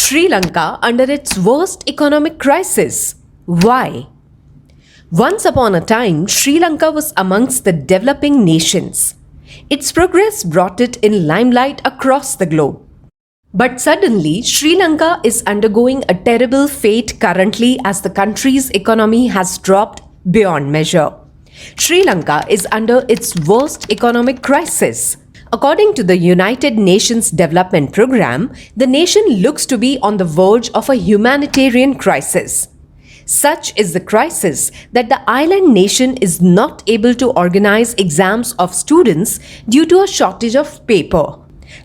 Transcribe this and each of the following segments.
Sri Lanka under its worst economic crisis. Why? Once upon a time, Sri Lanka was amongst the developing nations. Its progress brought it in limelight across the globe. But suddenly, Sri Lanka is undergoing a terrible fate currently as the country's economy has dropped beyond measure. Sri Lanka is under its worst economic crisis. According to the United Nations Development Programme, the nation looks to be on the verge of a humanitarian crisis. Such is the crisis that the island nation is not able to organize exams of students due to a shortage of paper.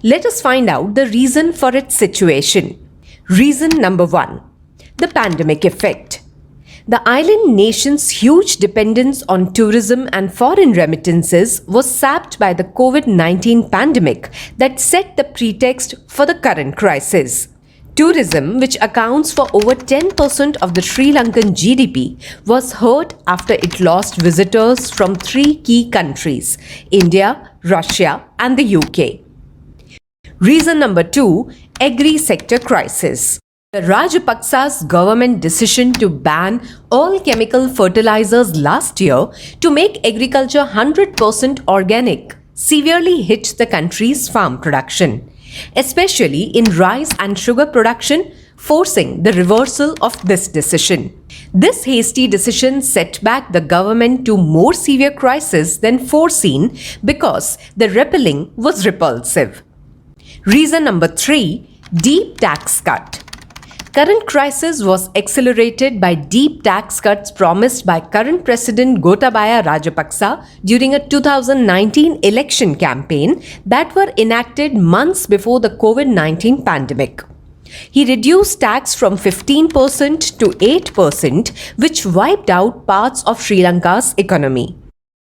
Let us find out the reason for its situation. Reason number 1. The pandemic effect. The island nation's huge dependence on tourism and foreign remittances was sapped by the COVID-19 pandemic that set the pretext for the current crisis. Tourism, which accounts for over 10% of the Sri Lankan GDP, was hurt after it lost visitors from 3 key countries: India, Russia, and the UK. Reason number 2, Agri sector crisis. The Rajapaksa's government decision to ban all chemical fertilizers last year to make agriculture 100% organic severely hit the country's farm production, especially in rice and sugar production, forcing the reversal of this decision. This hasty decision set back the government to more severe crisis than foreseen because the repealing was repulsive. Reason number 3, deep tax cut. Current crisis was accelerated by deep tax cuts promised by current President Gotabaya Rajapaksa during a 2019 election campaign that were enacted months before the COVID-19 pandemic. He reduced tax from 15% to 8%, which wiped out parts of Sri Lanka's economy.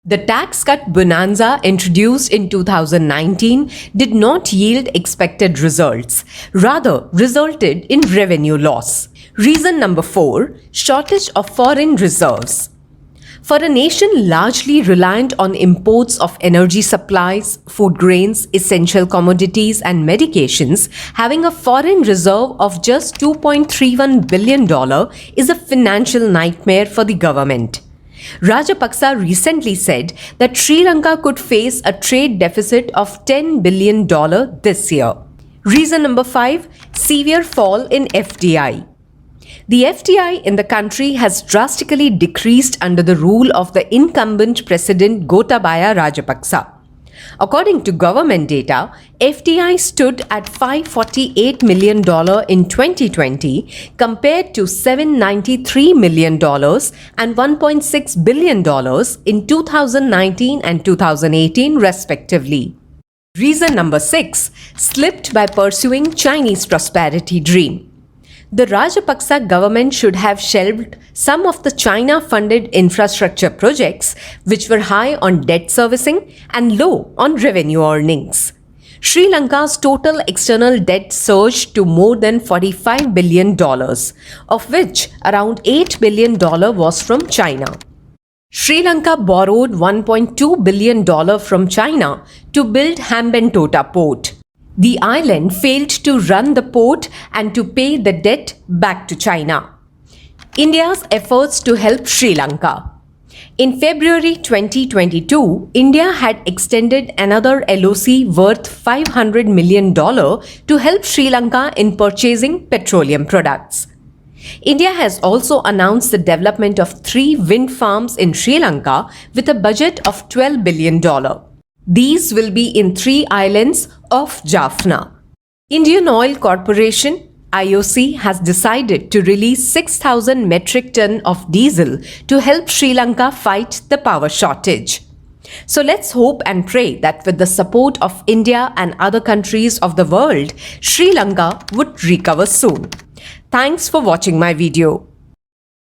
The tax cut bonanza introduced in 2019 did not yield expected results, rather resulted in revenue loss. Reason number 4, shortage of foreign reserves. For a nation largely reliant on imports of energy supplies, food grains, essential commodities and medications, having a foreign reserve of just $2.31 billion is a financial nightmare for the government. Rajapaksa recently said that Sri Lanka could face a trade deficit of $10 billion this year. Reason number 5, severe fall in FDI. The FDI in the country has drastically decreased under the rule of the incumbent President Gotabaya Rajapaksa. According to government data, FDI stood at $548 million in 2020 compared to $793 million and $1.6 billion in 2019 and 2018 respectively. Reason number 6, slipped by pursuing Chinese prosperity dream. The Rajapaksa government should have shelved some of the China-funded infrastructure projects which were high on debt servicing and low on revenue earnings. Sri Lanka's total external debt surged to more than $45 billion, of which around $8 billion was from China. Sri Lanka borrowed $1.2 billion from China to build Hambantota port. The island failed to run the port and to pay the debt back to China. India's efforts to help Sri Lanka. In February 2022, India had extended another LOC worth $500 million to help Sri Lanka in purchasing petroleum products. India has also announced the development of 3 wind farms in Sri Lanka with a budget of $12 billion. These will be in 3 islands off Jaffna. Indian Oil Corporation (IOC) has decided to release 6,000 metric ton of diesel to help Sri Lanka fight the power shortage. So let's hope and pray that with the support of India and other countries of the world, Sri Lanka would recover soon. Thanks for watching my video.